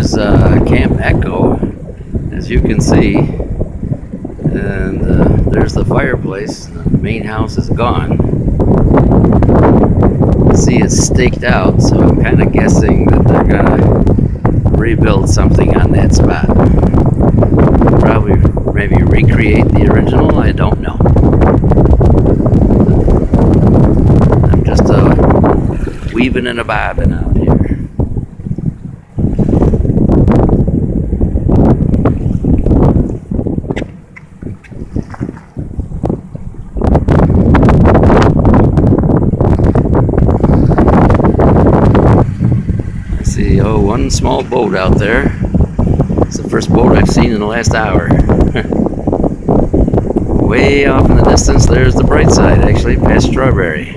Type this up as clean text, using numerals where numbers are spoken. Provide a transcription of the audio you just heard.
here's Camp Echo, as you can see, and there's the fireplace. The main house is gone. See, it's staked out, so I'm kind of guessing that they're gonna rebuild something on that spot. Probably maybe recreate the original, I don't know. I'm just weaving and a bobbing out here. See, one small boat out there. It's the first boat I've seen in the last hour. Way off in the distance, there's the bright side, actually, past Strawberry.